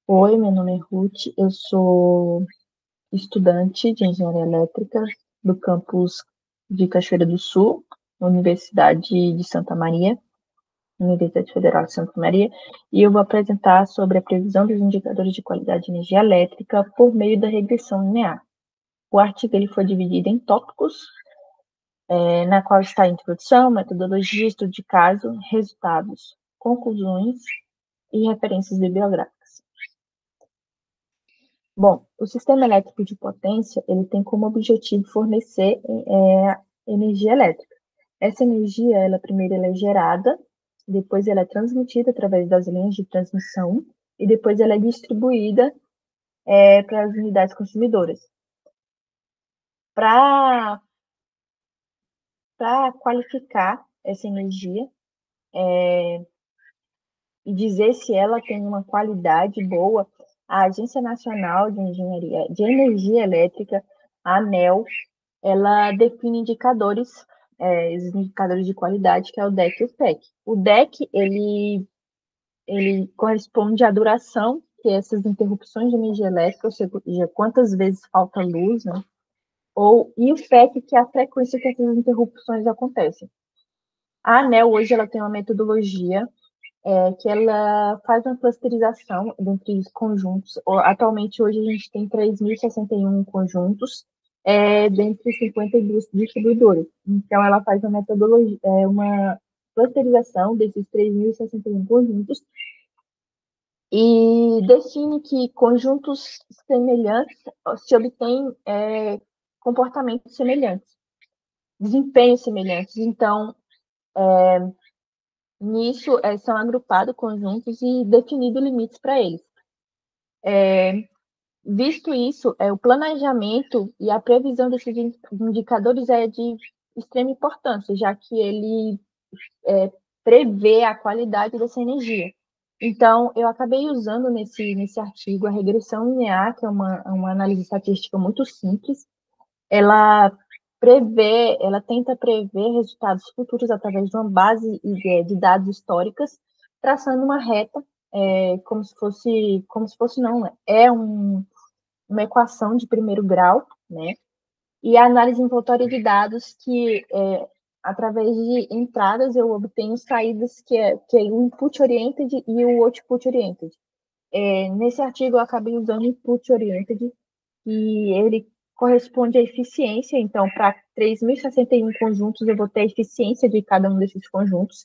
Oi, meu nome é Ruth, eu sou estudante de engenharia elétrica do campus de Cachoeira do Sul, Universidade de Santa Maria, Universidade Federal de Santa Maria, e eu vou apresentar sobre a previsão dos indicadores de qualidade de energia elétrica por meio da regressão linear. O artigo ele foi dividido em tópicos, na qual está a introdução, metodologia, estudo de caso, resultados, conclusões e referências bibliográficas. Bom, o sistema elétrico de potência, ele tem como objetivo fornecer energia elétrica. Essa energia, ela primeiro ela é gerada, depois ela é transmitida através das linhas de transmissão e depois ela é distribuída para as unidades consumidoras. Para qualificar essa energia e dizer se ela tem uma qualidade boa, a Agência Nacional de Engenharia de Energia Elétrica, a ANEEL, ela define indicadores, os indicadores de qualidade, que é o DEC e o FEC. O DEC, ele corresponde à duração que essas interrupções de energia elétrica, ou seja, quantas vezes falta luz, né? E o FEC, que é a frequência que essas interrupções acontecem. A ANEEL, hoje, ela tem uma metodologia que ela faz uma clusterização entre os conjuntos. Atualmente, hoje, a gente tem 3.061 conjuntos, dentre 52 distribuidores. Então, ela faz uma metodologia, uma clusterização desses 3.061 conjuntos e define que conjuntos semelhantes se obtêm comportamentos semelhantes, desempenhos semelhantes. Então, nisso, são agrupados conjuntos e definidos limites para eles. Visto isso, o planejamento e a previsão desses indicadores é de extrema importância, já que ele prevê a qualidade dessa energia. Então, eu acabei usando nesse artigo a regressão linear, que é uma análise estatística muito simples. Ela tenta prever resultados futuros através de uma base de dados históricas, traçando uma reta, como se fosse não, uma equação de primeiro grau, né? E a análise envoltória de dados que, através de entradas, eu obtenho saídas que é o input oriented e o output oriented. Nesse artigo, eu acabei usando o input oriented, e ele corresponde à eficiência. Então, para 3.061 conjuntos, eu vou ter a eficiência de cada um desses conjuntos.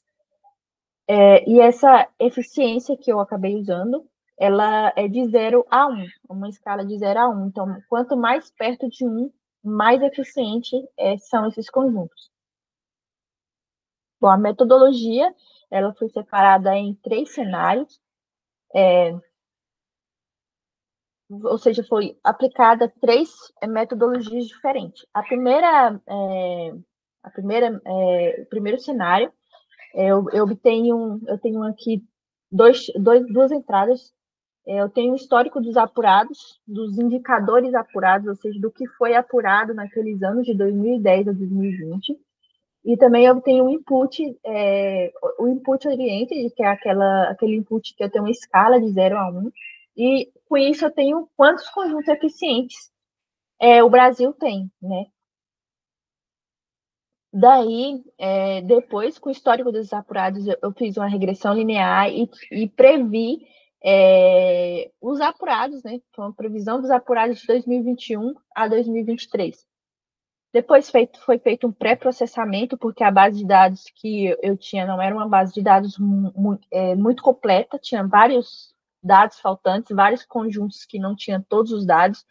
E essa eficiência que eu acabei usando, ela é de 0 a 1, uma escala de 0 a 1. Então, quanto mais perto de 1, mais eficiente são esses conjuntos. Bom, a metodologia, ela foi separada em 3 cenários, ou seja, foi aplicada 3 metodologias diferentes. O primeiro cenário, eu tenho aqui duas entradas. Eu tenho o histórico dos apurados, dos indicadores apurados, ou seja, do que foi apurado naqueles anos de 2010 a 2020. E também eu tenho o input oriented, que é aquele input que eu tenho uma escala de 0 a 1. E com isso eu tenho quantos conjuntos eficientes o Brasil tem, né? Daí, depois, com o histórico dos apurados, eu fiz uma regressão linear e previ os apurados, né? Foi uma previsão dos apurados de 2021 a 2023. Depois foi feito um pré-processamento, porque a base de dados que eu tinha não era uma base de dados muito completa, tinha vários dados faltantes, vários conjuntos que não tinham todos os dados.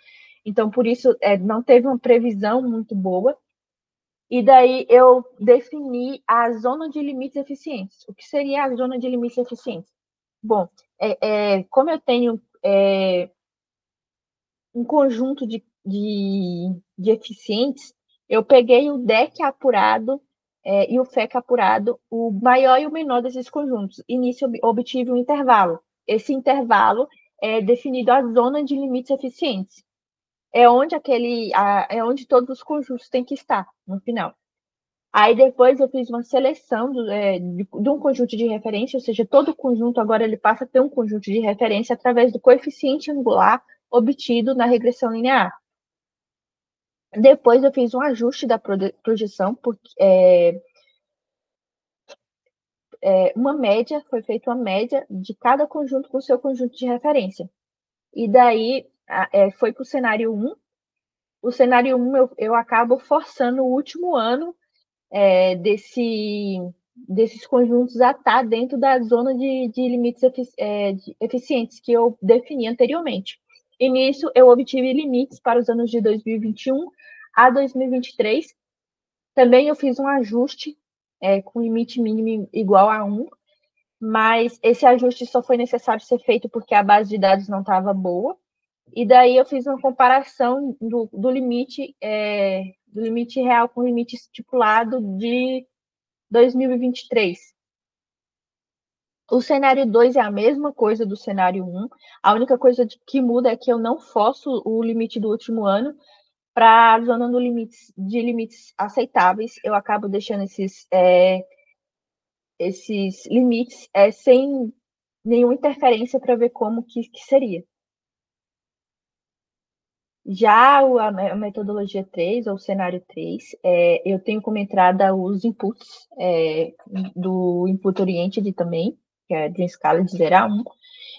Então, por isso, não teve uma previsão muito boa. E daí eu defini a zona de limites eficientes. O que seria a zona de limites eficientes? Bom, como eu tenho um conjunto de eficientes, eu peguei o DEC apurado e o FEC apurado, o maior e o menor desses conjuntos. E nisso eu obtive um intervalo. Esse intervalo é definido a zona de limites eficientes. É onde todos os conjuntos têm que estar no final. Aí depois eu fiz uma seleção de um conjunto de referência, ou seja, todo conjunto agora ele passa a ter um conjunto de referência através do coeficiente angular obtido na regressão linear. Depois eu fiz um ajuste da projeção, porque uma média, foi feita uma média de cada conjunto com o seu conjunto de referência. E daí foi para o cenário 1. O cenário 1 eu acabo forçando o último ano desses conjuntos a estar dentro da zona de limites de eficientes que eu defini anteriormente. E nisso eu obtive limites para os anos de 2021 a 2023. Também eu fiz um ajuste com limite mínimo igual a 1, mas esse ajuste só foi necessário ser feito porque a base de dados não estava boa. E daí eu fiz uma comparação do limite real com o limite estipulado de 2023. O cenário 2 é a mesma coisa do cenário 1. A única coisa que muda é que eu não forço o limite do último ano para a zona de limites aceitáveis. Eu acabo deixando esses limites sem nenhuma interferência para ver como que seria. Já a metodologia 3, ou cenário 3, eu tenho como entrada os inputs do input oriented também, que é de uma escala de 0 a 1.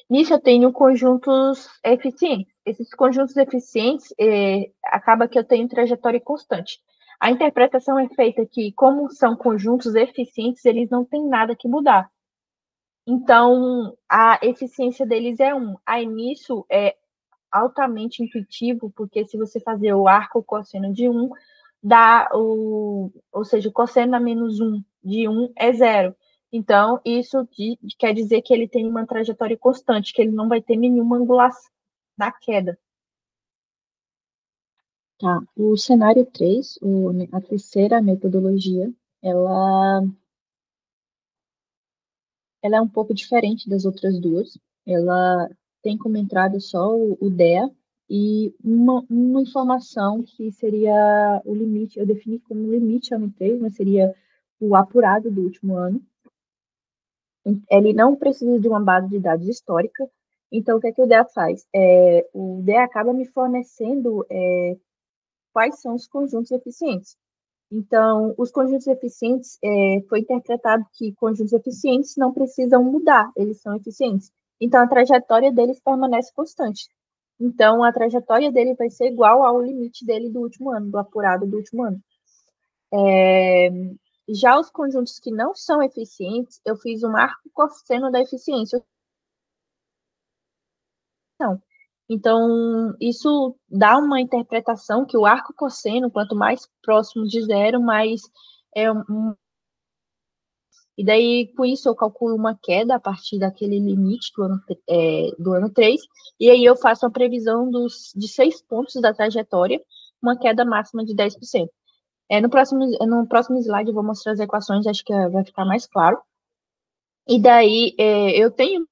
Nisso eu tenho conjuntos eficientes. Esses conjuntos eficientes, acaba que eu tenho trajetória constante. A interpretação é feita que, como são conjuntos eficientes, eles não têm nada que mudar. Então, a eficiência deles é 1. Aí, nisso, altamente intuitivo, porque se você fazer o arco cosseno de 1, ou seja, o cosseno a menos 1 de 1 é 0. Então, isso quer dizer que ele tem uma trajetória constante, que ele não vai ter nenhuma angulação na queda. Tá, o cenário 3, a terceira metodologia, ela é um pouco diferente das outras duas. Ela tem como entrada só o DEA e uma informação que seria o limite, eu defini como limite ano 3, mas seria o apurado do último ano. Ele não precisa de uma base de dados histórica, então o que é que o DEA faz? O DEA acaba me fornecendo quais são os conjuntos eficientes. Então, os conjuntos eficientes, foi interpretado que conjuntos eficientes não precisam mudar, eles são eficientes. Então, a trajetória deles permanece constante. Então, a trajetória dele vai ser igual ao limite dele do último ano, do apurado do último ano. Já os conjuntos que não são eficientes, eu fiz um arco cosseno da eficiência. Não. Então, isso dá uma interpretação que o arco cosseno, quanto mais próximo de 0, mais e daí, com isso, eu calculo uma queda a partir daquele limite do ano 3, e aí eu faço a previsão de 6 pontos da trajetória, uma queda máxima de 10%. No próximo slide eu vou mostrar as equações, acho que vai ficar mais claro. E daí, eu tenho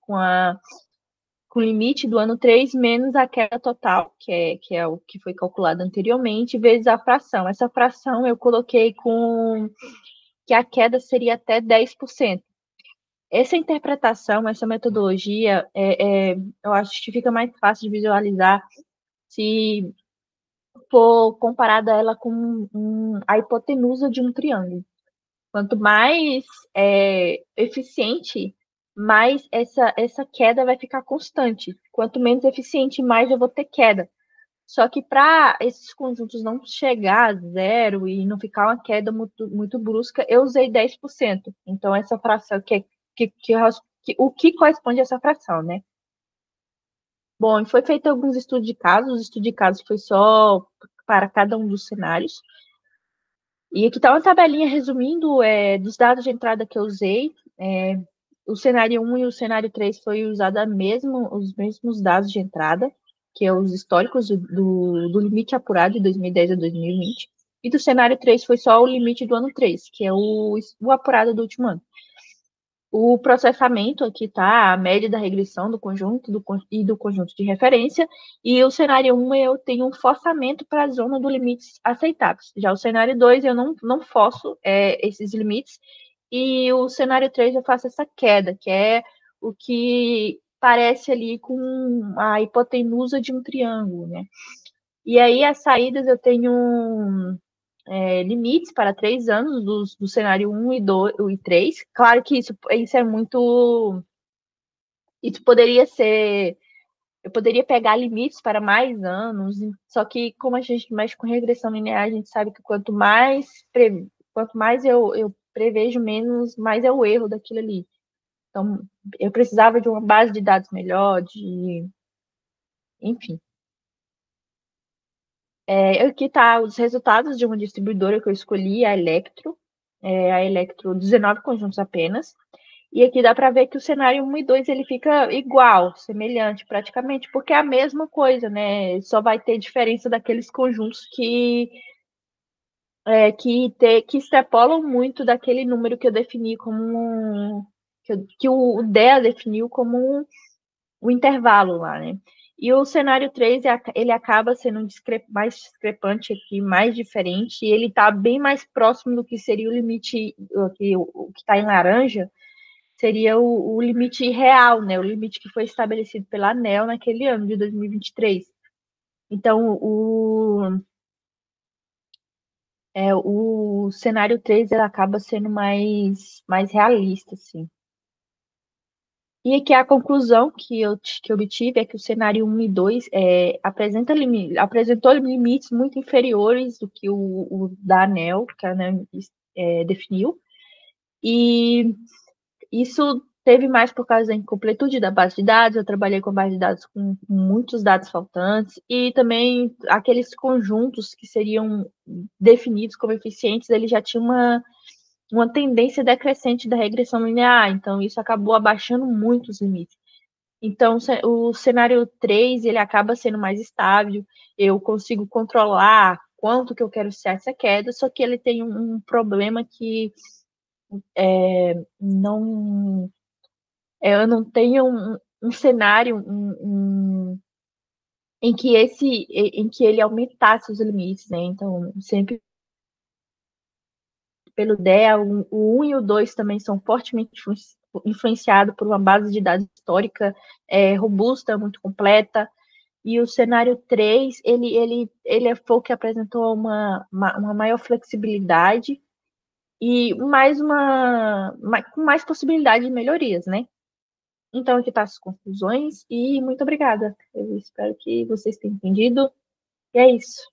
com o limite do ano 3 menos a queda total, que é o que foi calculado anteriormente, vezes a fração. Essa fração eu coloquei com que a queda seria até 10%. Essa interpretação, essa metodologia, eu acho que fica mais fácil de visualizar se for comparada ela com a hipotenusa de um triângulo. Quanto mais eficiente, mais essa queda vai ficar constante. Quanto menos eficiente, mais eu vou ter queda. Só que para esses conjuntos não chegar a 0 e não ficar uma queda muito, muito brusca, eu usei 10%. Então, essa fração o que corresponde a essa fração, né? Bom, foi feito alguns estudos de casos, o estudo de casos foi só para cada um dos cenários. E aqui está uma tabelinha resumindo dos dados de entrada que eu usei. O cenário 1 e o cenário 3 foi usado os mesmos dados de entrada, que é os históricos do limite apurado de 2010 a 2020. E do cenário 3 foi só o limite do ano 3, que é o apurado do último ano. o processamento aqui tá a média da regressão do conjunto e do conjunto de referência, e o cenário 1 eu tenho um forçamento para a zona dos limites aceitáveis. Já o cenário 2 eu não forço esses limites, e o cenário 3 eu faço essa queda, que é o que parece ali com a hipotenusa de um triângulo, né? E aí as saídas eu tenho limites para 3 anos do cenário 1 e 2 e 3. Claro que isso é muito. Isso poderia ser. Eu poderia pegar limites para mais anos, só que como a gente mexe com regressão linear, a gente sabe que quanto mais eu prevejo, menos mais é o erro daquilo ali. Então, eu precisava de uma base de dados melhor, enfim. Aqui tá os resultados de uma distribuidora que eu escolhi, a Electro 19 conjuntos apenas. E aqui dá para ver que o cenário 1 e 2 ele fica igual, semelhante praticamente, porque é a mesma coisa, né? Só vai ter diferença daqueles conjuntos que extrapolam muito daquele número que eu defini que o DEA definiu como um intervalo lá, né? E o cenário 3 ele acaba sendo mais discrepante aqui, mais diferente, e ele está bem mais próximo do que seria o limite, o que está em laranja, seria o limite real, né? O limite que foi estabelecido pela ANEEL naquele ano de 2023. Então, o cenário 3 ele acaba sendo mais realista, assim. E aqui a conclusão que eu obtive é que o cenário 1 e 2 apresentou limites muito inferiores do que o da ANEEL, que a ANEEL definiu, e isso teve mais por causa da incompletude da base de dados. Eu trabalhei com base de dados com muitos dados faltantes, e também aqueles conjuntos que seriam definidos como eficientes, ele já tinha uma tendência decrescente da regressão linear, então isso acabou abaixando muito os limites. Então, o cenário 3 ele acaba sendo mais estável, eu consigo controlar quanto que eu quero ser essa queda, só que ele tem um problema que não eu não tenho um cenário em que ele aumentasse os limites, né? Então, sempre pelo DEA, o 1 e o 2 também são fortemente influenciados por uma base de dados histórica robusta, muito completa, e o cenário 3, ele foi o que apresentou uma maior flexibilidade e com mais possibilidade de melhorias, né? Então, aqui tá as conclusões e muito obrigada. Eu espero que vocês tenham entendido. E é isso.